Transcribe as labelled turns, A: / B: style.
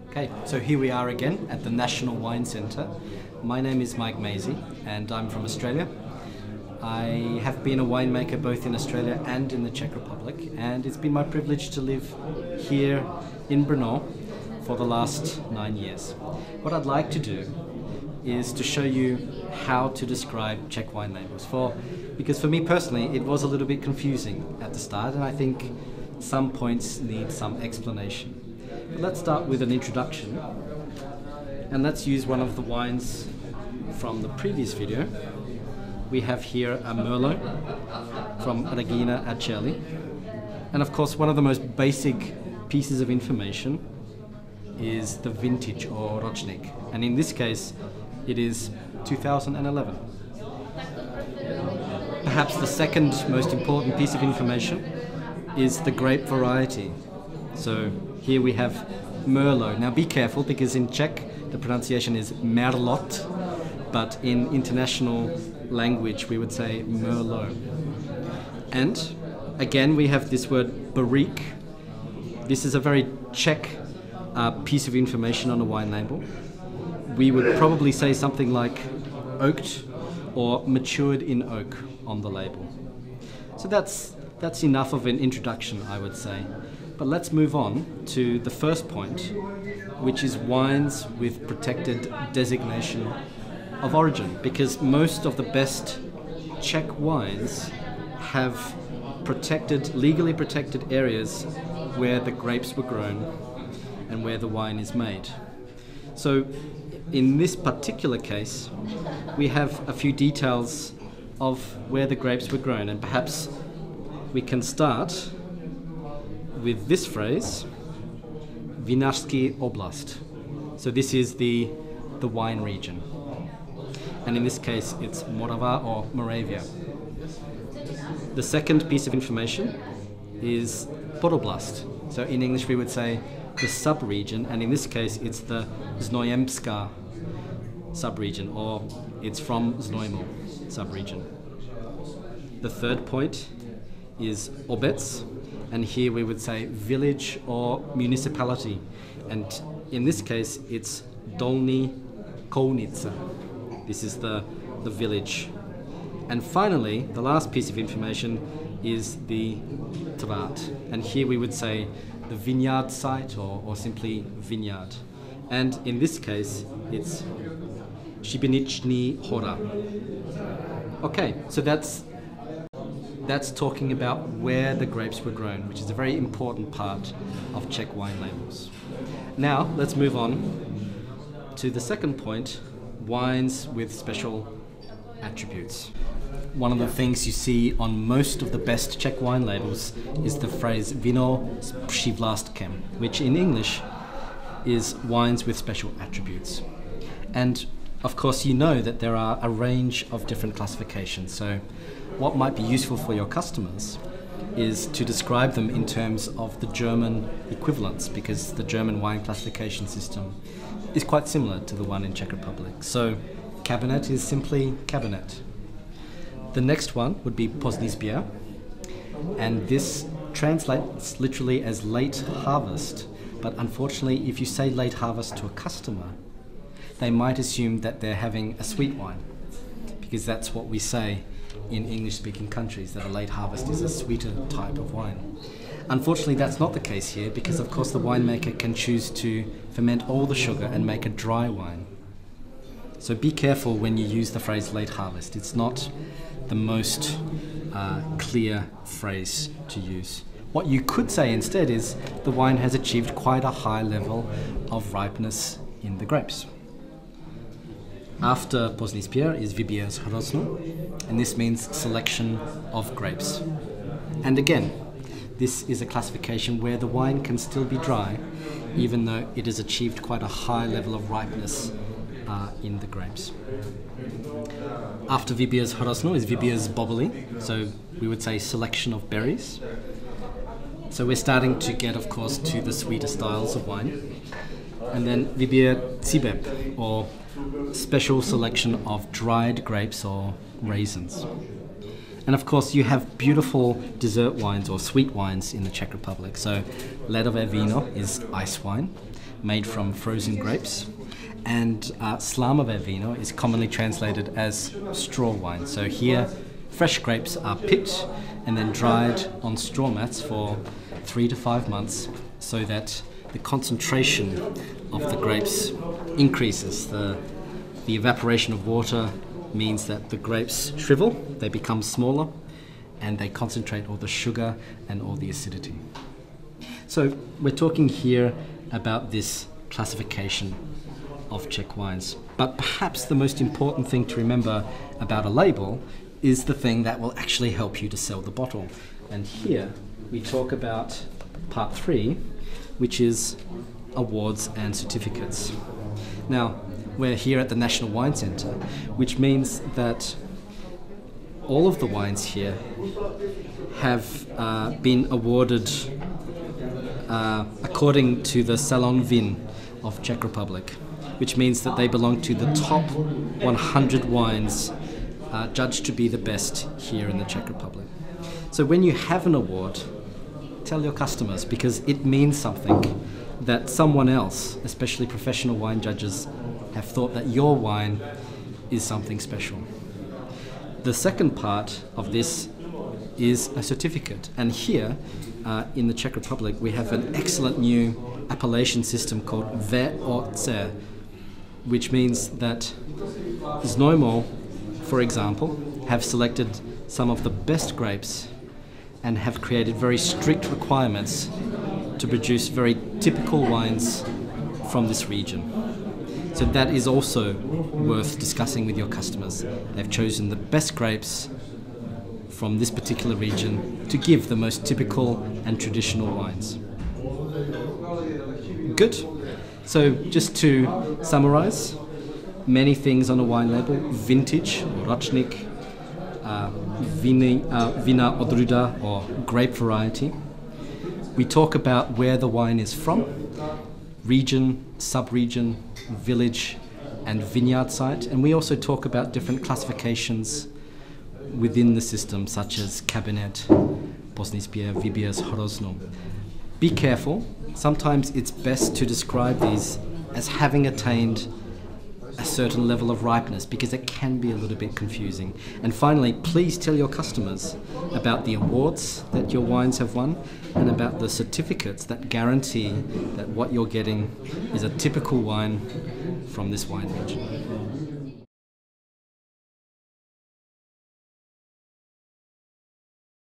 A: Okay, so here we are again at the National Wine Centre. My name is Mike Maisie and I'm from Australia. I have been a winemaker both in Australia and in the Czech Republic, and it's been my privilege to live here in Brno for the last 9 years. What I'd like to do is to show you how to describe Czech wine labels, because for me personally it was a little bit confusing at the start, and I think some points need some explanation. But let's start with an introduction, and let's use one of the wines from the previous video. We have here a Merlot from Regina Acelli, and of course one of the most basic pieces of information is the vintage or rocznik, and in this case it is 2011. Perhaps the second most important piece of information is the grape variety. So here we have Merlot. Now be careful, because in Czech the pronunciation is Merlot, but in international language we would say Merlot. And again we have this word barrique. This is a very Czech piece of information on a wine label. We would probably say something like oaked or matured in oak on the label. So that's enough of an introduction, I would say. But let's move on to the first point, which is wines with protected designation of origin, because most of the best Czech wines have legally protected areas where the grapes were grown and where the wine is made. So in this particular case, we have a few details of where the grapes were grown, and perhaps we can start with this phrase, Vinařský oblast. So this is the wine region. And in this case, it's Morava or Moravia. The second piece of information is Podoblast. So in English we would say the sub-region, and in this case it's the Znojemská sub-region, or it's from Znojmo sub-region. The third point is Obec, and here we would say village or municipality, and in this case it's Dolní Kounica. This is the village. And finally, the last piece of information is the Trát, and here we would say the vineyard site or simply vineyard. And in this case, it's Šibeniční hora. Okay, so that's talking about where the grapes were grown, which is a very important part of Czech wine labels. Now, let's move on to the second point, wines with special attributes. One of the things you see on most of the best Czech wine labels is the phrase Vino s přívlastkem, which in English is wines with special attributes. And of course you know that there are a range of different classifications, so what might be useful for your customers is to describe them in terms of the German equivalents, because the German wine classification system is quite similar to the one in Czech Republic. So Cabernet is simply Cabernet. The next one would be Pozdní sběr, and this translates literally as late harvest, but unfortunately if you say late harvest to a customer, they might assume that they're having a sweet wine, because that's what we say in English-speaking countries, that a late harvest is a sweeter type of wine. Unfortunately that's not the case here, because of course the winemaker can choose to ferment all the sugar and make a dry wine. So be careful when you use the phrase late harvest. It's not the most clear phrase to use. What you could say instead is the wine has achieved quite a high level of ripeness in the grapes. After Pozdní sběr is Výběr z hroznu, and this means selection of grapes. And again, this is a classification where the wine can still be dry, even though it has achieved quite a high level of ripeness in the grapes. After Výběr z hroznu is Výběr z bobulí, so we would say selection of berries. So we're starting to get, of course, to the sweeter styles of wine. And then Výběr cíbeb, or special selection of dried grapes or raisins. And of course you have beautiful dessert wines or sweet wines in the Czech Republic. So ledové víno is ice wine. made from frozen grapes. And Slamové vino is commonly translated as straw wine. So here, fresh grapes are picked and then dried on straw mats for 3 to 5 months so that the concentration of the grapes increases. The evaporation of water means that the grapes shrivel, they become smaller, and they concentrate all the sugar and all the acidity. So we're talking here about this classification of Czech wines. But perhaps the most important thing to remember about a label is the thing that will actually help you to sell the bottle. And here we talk about part 3, which is awards and certificates. Now, we're here at the National Wine Centre, which means that all of the wines here have been awarded according to the Salon Vin of Czech Republic, which means that they belong to the top 100 wines judged to be the best here in the Czech Republic. So when you have an award, tell your customers, because it means something that someone else, especially professional wine judges, have thought that your wine is something special. The second part of this is a certificate, and here in the Czech Republic we have an excellent new appellation system called VOC, which means that Znojmo, for example, have selected some of the best grapes and have created very strict requirements to produce very typical wines from this region. So that is also worth discussing with your customers. They've chosen the best grapes from this particular region to give the most typical and traditional wines. Good. So just to summarize, many things on a wine label: vintage, ročník, vina odrůda, or grape variety. We talk about where the wine is from, region, sub-region, village, and vineyard site. And we also talk about different classifications within the system, such as Cabernet, Postní Výběr, Hrozno. Be careful. Sometimes it's best to describe these as having attained a certain level of ripeness, because it can be a little bit confusing. And finally, please tell your customers about the awards that your wines have won and about the certificates that guarantee that what you're getting is a typical wine from this wine region.